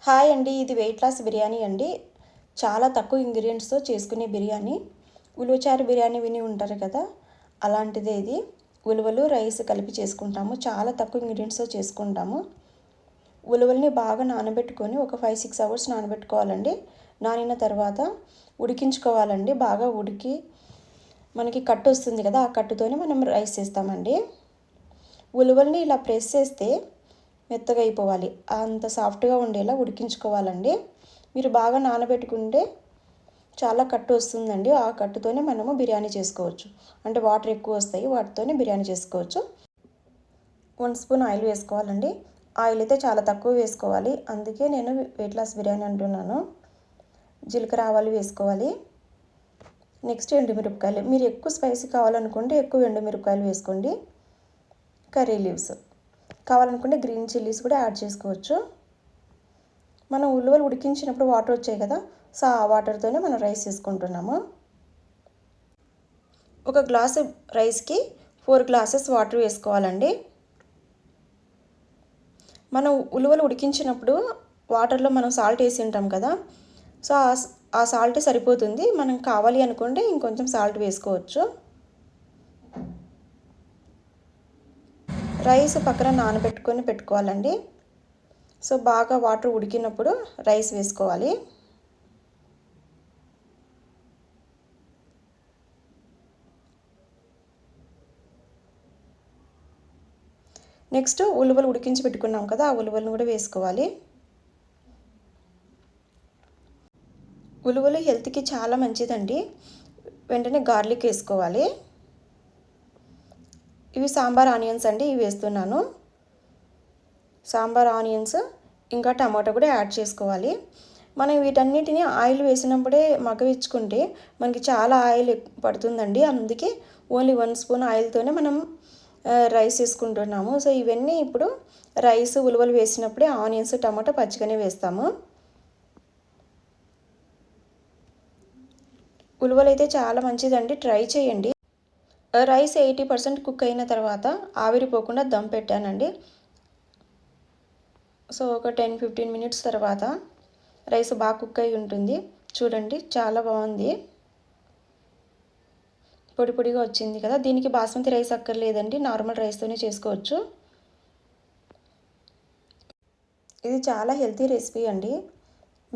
Hi అండి, ఇది weight loss biryani అండి. చాలా తక్కువ ఇంగ్రీడియంట్స్తో చేసుకునే బిర్యానీ. ఉలవచారు బిర్యానీ విని ఉంటారు కదా, అలాంటిదే ఇది. ఉలవలు రైస్ కలిపి చేసుకుంటాము. చాలా తక్కువ ఇంగ్రీడియంట్స్తో చేసుకుంటాము. ఉలవల్ని బాగా నానబెట్టుకొని ఒక 5-6 అవర్స్ నానబెట్టుకోవాలండి. నానిన తర్వాత ఉడికించుకోవాలండి. బాగా ఉడికి మనకి కట్టు వస్తుంది కదా, ఆ కట్టుతోనే మనం రైస్ చేస్తామండి. ఉలవల్ని ఇలా ప్రెస్ చేస్తే మెత్తగా అయిపోవాలి, అంత సాఫ్ట్గా ఉండేలా ఉడికించుకోవాలండి. మీరు బాగా నానబెట్టుకుంటే చాలా కట్టు వస్తుందండి. ఆ కట్టుతోనే మనము బిర్యానీ చేసుకోవచ్చు. అంటే వాటర్ ఎక్కువ వస్తాయి, వాటితోనే బిర్యానీ చేసుకోవచ్చు. 1 స్పూన్ ఆయిల్ వేసుకోవాలండి. ఆయిల్ అయితే చాలా తక్కువ వేసుకోవాలి, అందుకే నేను వెయిట్ లాస్ బిర్యానీ అంటున్నాను. జీలకర్ర ఆవాలు వేసుకోవాలి. నెక్స్ట్ ఎండుమిరపకాయలు. మీరు ఎక్కువ స్పైసీ కావాలనుకుంటే ఎక్కువ ఎండుమిరపకాయలు వేసుకోండి. కర్రీ లీవ్స్ కావాలనుకుంటే గ్రీన్ చిల్లీస్ కూడా యాడ్ చేసుకోవచ్చు. మనం ఉల్లిగడ్డలు ఉడికించినప్పుడు వాటర్ వచ్చాయి కదా, సో ఆ వాటర్తోనే మనం రైస్ చేసుకుంటున్నాము. ఒక గ్లాసు రైస్కి 4 గ్లాసెస్ వాటర్ వేసుకోవాలండి. మనం ఉల్లిగడ్డలు ఉడికించినప్పుడు వాటర్లో మనం సాల్ట్ వేసి ఉంటాం కదా, సో ఆ సాల్ట్ సరిపోతుంది. మనం కావాలి అనుకుంటే ఇంకొంచెం సాల్ట్ వేసుకోవచ్చు. రైస్ పక్కన నానబెట్టుకొని పెట్టుకోవాలండి. సో బాగా వాటర్ ఉడికినప్పుడు రైస్ వేసుకోవాలి. నెక్స్ట్ ఉలవలు ఉడికించి పెట్టుకున్నాం కదా, ఆ ఉలవలను కూడా వేసుకోవాలి. ఉలవలు హెల్త్కి చాలా మంచిదండి. వెంటనే గార్లిక్ వేసుకోవాలి. ఇవి సాంబార్ ఆనియన్స్ అండి, ఇవి వేస్తున్నాను. సాంబార్ ఆనియన్స్ ఇంకా టమాటో కూడా యాడ్ చేసుకోవాలి. మనం వీటన్నిటిని ఆయిల్ వేసినప్పుడే మగ్గవించుకుంటే మనకి చాలా ఆయిల్ పడుతుందండి. అందుకే ఓన్లీ 1 స్పూన్ ఆయిల్తోనే మనం రైస్ వేసుకుంటున్నాము. సో ఇవన్నీ ఇప్పుడు రైస్ ఉలవలు వేసినప్పుడే ఆనియన్స్ టమాటో పచ్చిగానే వేస్తాము. ఉలవలు అయితే చాలా మంచిదండి, ట్రై చేయండి. రైస్ 80% కుక్ అయిన తర్వాత ఆవిరిపోకుండా దమ్ పెట్టానండి. సో ఒక 10-15 మినిట్స్ తర్వాత రైస్ బాగా కుక్ అయి ఉంటుంది. చూడండి, చాలా బాగుంది, పొడి పొడిగా వచ్చింది కదా. దీనికి బాస్మతి రైస్ అక్కర్లేదండి, నార్మల్ రైస్తోనే చేసుకోవచ్చు. ఇది చాలా హెల్తీ రెసిపీ అండి.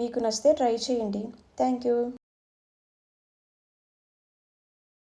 మీకు నచ్చితే ట్రై చేయండి. Thank you.